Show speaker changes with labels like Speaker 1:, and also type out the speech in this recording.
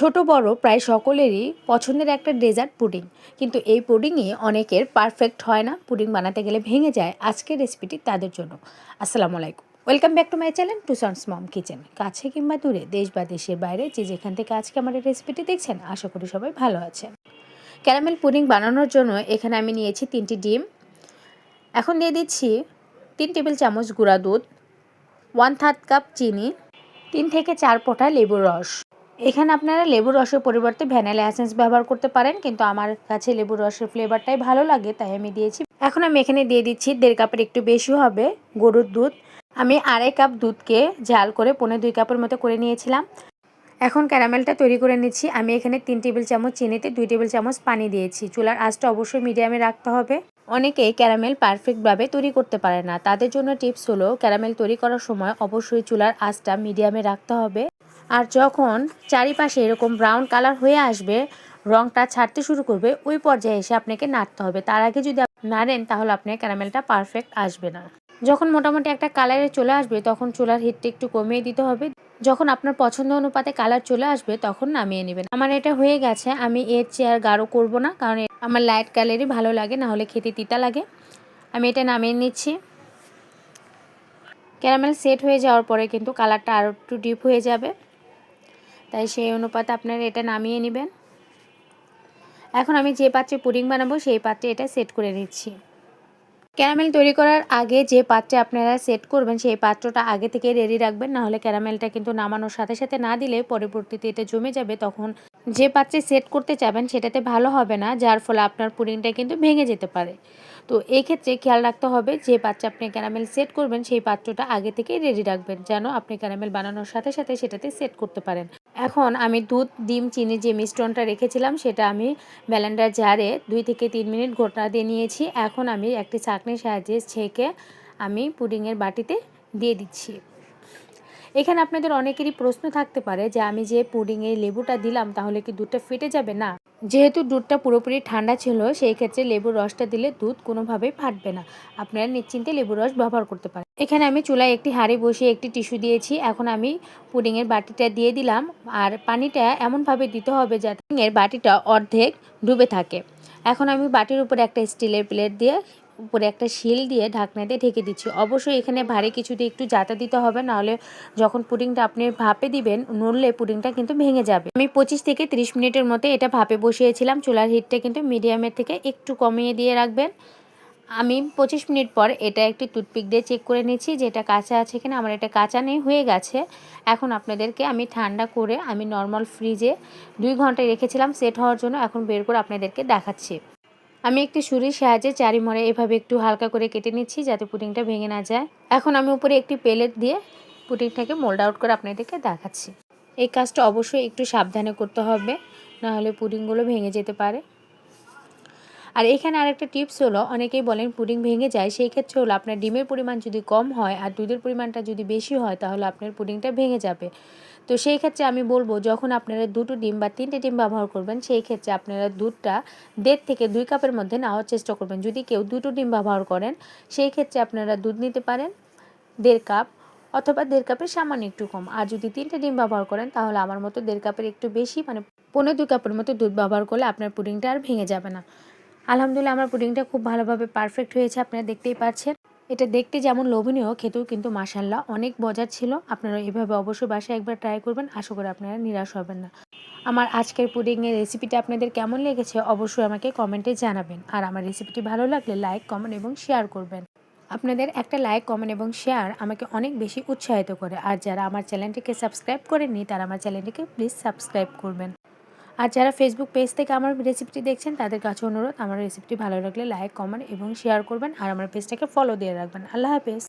Speaker 1: ছোট বড় প্রায় সকলেরই পছন্দের একটা ডেজার্ট পুডিং, কিন্তু এই পুডিংই অনেকের পারফেক্ট হয় না। পুডিং বানাতে গেলে ভেঙে যায়। আজকের রেসিপিটি তাদের জন্য। আসসালামু আলাইকুম, welcome back to my channel two sons mom kitchen. কাছে কিংবা দূরে, দেশ বা দেশের বাইরে যে যেখান থেকে আজকে আমার এই রেসিপিটি দেখছেন, আশা করি সবাই ভালো আছেন। ক্যারামেল পুডিং বানানোর জন্য এখানে আমি নিয়েছি 3টি ডিম। এখন দিয়ে দিচ্ছি 3 টেবিল চামচ গুঁড়া দুধ, 1/3 কাপ চিনি, 3 থেকে 4 ফোঁটা লেবুর রস। এখানে আপনারা লেবুর রসের পরিবর্তে ভ্যানিলা এসেন্স ব্যবহার করতে পারেন, কিন্তু আমার কাছে লেবুর রসের ফ্লেভারটাই ভালো লাগে, তাই আমি দিয়েছি। এখন আমি এখানে দিয়ে দিচ্ছি 1.5 কাপের একটু বেশি হবে গরুর দুধ। আমি 2.5 কাপ দুধকে জাল করে 1.25 কাপের মতো করে নিয়েছিলাম। এখন ক্যারামেলটা তৈরি করে নিচ্ছি। আমি এখানে 3 টেবিল চামচ চিনিতে 2 টেবিল চামচ পানি দিয়েছি। চুলার আঁচটা অবশ্যই মিডিয়ামে রাখতে হবে। অনেকেই ক্যারামেল পারফেক্টভাবে তৈরি করতে পারে না, তাদের জন্য টিপস হলো ক্যারামেল তৈরি করার সময় অবশ্যই চুলার আঁচটা মিডিয়ামে রাখতে হবে। আর যখন চারিপাশে এরকম ব্রাউন কালার হয়ে আসবে, রঙটা ছাড়তে শুরু করবে, ওই পর্যায়ে এসে আপনাকে নাড়তে হবে। তার আগে যদি নাড়েন তাহলে আপনার ক্যারামেলটা পারফেক্ট আসবে না। যখন মোটামুটি একটা কালারে চলে আসবে তখন চুলার হিটটা একটু কমিয়ে দিতে হবে। যখন আপনার পছন্দ অনুপাতে কালার চলে আসবে তখন নামিয়ে নেবেন। আমার এটা হয়ে গেছে। আমি এর চেয়ে আর গাঢ় করবো না, কারণ আমার লাইট কালারই ভালো লাগে, না হলে খেতে তিতা লাগে। আমি এটা নামিয়ে নিচ্ছি। ক্যারামেল সেট হয়ে যাওয়ার পরে কিন্তু কালারটা আরও একটু ডিপ হয়ে যাবে, তাই সেই অনুপাতে আপনারা এটা নামিয়ে নেবেন। এখন আমি যে পাত্রে পুডিং বানাবো সেই পাত্রে এটা সেট করে নিচ্ছি। ক্যারামেল তৈরি করার আগে যে পাত্রে আপনারা সেট করবেন সেই পাত্রটা আগে থেকে রেডি রাখবেন, না হলে ক্যারামেলটা কিন্তু নামানোর সাথে সাথে না দিলে পরবর্তীতে এটা জমে যাবে। তখন যে পাত্রে সেট করতে চাবেন সেটাতে ভালো হবে না, যার ফলে আপনার পুডিংটা কিন্তু ভেঙে যেতে পারে। তো এই ক্ষেত্রে খেয়াল রাখতে হবে যে পাত্রে আপনি ক্যারামেল সেট করবেন সেই পাত্রটা আগে থেকেই রেডি রাখবেন, যেন আপনি ক্যারামেল বানানোর সাথে সাথে সেটাতে সেট করতে পারেন। এখন আমি দুধ, ডিম, চিনি যে মিশ্রণটা রেখেছিলাম সেটা আমি ব্লেন্ডার জারে 2 থেকে 3 মিনিট ঘোটা দিয়ে নিয়েছি। এখন আমি একটি ছাঁকনির সাহায্যে ছেঁকে আমি পুডিংয়ের বাটিতে দিয়ে দিচ্ছি। এখানে আপনাদের অনেকেরই প্রশ্ন থাকতে পারে যে আমি যে পুডিংয়ে লেবুটা দিলাম তাহলে কি দুধটা ফেটে যাবে? না, যেহেতু দুধটা পুরোপুরি ঠান্ডা ছিল সেই ক্ষেত্রে লেবুর রসটা দিলে দুধ কোনোভাবেই ফাটবে না। আপনারা নিশ্চিন্তে লেবুর রস ব্যবহার করতে পারেন। এখানে আমি চুলায় একটি হাঁড়ি বসিয়ে একটি টিস্যু দিয়েছি। এখন আমি পুডিংয়ের বাটিটা দিয়ে দিলাম, আর পানিটা এমনভাবে দিতে হবে যাতে পুডিংয়ের বাটিটা অর্ধেক ডুবে থাকে। এখন আমি বাটির উপরে একটা স্টিলের প্লেট দিয়ে উপরে একটা শিল দিয়ে ঢাকনা দিয়ে ঢেকে দিচ্ছি। অবশ্যই এখানে ভারী কিছু দিয়ে একটু জাতা দিতে হবে, নাহলে যখন পুডিংটা আপনি ভাপে দিবেন নড়লে পুডিংটা কিন্তু ভেঙে যাবে। আমি 25 থেকে 30 মিনিটের মধ্যে এটা ভাপে বসিয়েছিলাম। চুলার হিটটা কিন্তু মিডিয়ামের থেকে একটু কমিয়ে দিয়ে রাখবেন। আমি 25 মিনিট পর এটা একটি টুথপিক দিয়ে চেক করে নিচ্ছি যে এটা কাঁচা আছে কিনা। আমার এটা কাঁচা নেই, হয়ে গেছে। এখন আপনাদেরকে আমি ঠান্ডা করে আমি নর্মাল ফ্রিজে 2 ঘন্টা রেখেছিলাম সেট হওয়ার জন্য। এখন বের করে আপনাদেরকে দেখাচ্ছি। আমি একটি ছুরির সাহায্যে চারিমরে এভাবে একটু হালকা করে কেটে নিচ্ছি যাতে পুডিংটা ভেঙে না যায়। এখন আমি উপরে একটি প্লেট দিয়ে পুডিংটাকে মোল্ড আউট করে আপনাদেরকে দেখাচ্ছি। এই কাজটা অবশ্যই একটু সাবধানে করতে হবে, নাহলে পুডিংগুলো ভেঙে যেতে পারে। আর এখানে আরেকটা টিপস হলো, অনেকেই বলেন পুডিং ভেঙে যায়, সেই ক্ষেত্রে হলো আপনার ডিমের পরিমাণ যদি কম হয় আর দুধের পরিমাণটা যদি বেশি হয় তাহলে আপনার পুডিংটা ভেঙে যাবে। তো সেই ক্ষেত্রে আমি বলবো, যখন আপনারা 2টো ডিম বা 3টে ডিম ব্যবহার করবেন সেই ক্ষেত্রে আপনারা দুধটা 1.5 থেকে 2 কাপের মধ্যে নেওয়ার চেষ্টা করবেন। যদি কেউ 2টো ডিম ব্যবহার করেন সেই ক্ষেত্রে আপনারা দুধ নিতে পারেন 1.5 কাপ, অথবা 1.5 কাপের সামান্য একটু কম। আর যদি 3টে ডিম ব্যবহার করেন তাহলে আমার মতো 1.5 কাপের একটু বেশি, মানে 1.25 কাপের মতো দুধ ব্যবহার করলে আপনার পুডিংটা আর ভেঙে যাবে না। আলহামদুলিল্লাহ, আমার পুডিংটা খুব ভালোভাবে পারফেক্ট হয়েছে, আপনারা দেখতেই পাচ্ছেন। এটা দেখতে যেমন লোভনীয়, খেতেও কিন্তু মাশাআল্লাহ অনেক মজার ছিল। আপনারা এভাবে অবশ্যই বাসায় একবার ট্রাই করবেন, আশা করি আপনারা নিরাশ হবেন না। আমার আজকের পুডিংয়ের রেসিপিটা আপনাদের কেমন লেগেছে অবশ্যই আমাকে কমেন্টে জানাবেন। আর আমার রেসিপিটি ভালো লাগলে লাইক, কমেন্ট এবং শেয়ার করবেন। আপনাদের একটা লাইক, কমেন্ট এবং শেয়ার আমাকে অনেক বেশি উৎসাহিত করে। আর যারা আমার চ্যানেলটিকে সাবস্ক্রাইব করেননি তারা আমার চ্যানেলটিকে প্লিজ সাবস্ক্রাইব করবেন। আর যারা ফেসবুক পেজ থেকে আমার রেসিপিটি দেখছেন তাদের কাছে অনুরোধ, আমার রেসিপিটি ভালো লাগলে লাইক, কমেন্ট এবং শেয়ার করবেন, আর আমার পেজটাকে ফলো দিয়ে রাখবেন। আল্লাহ হাফেজ।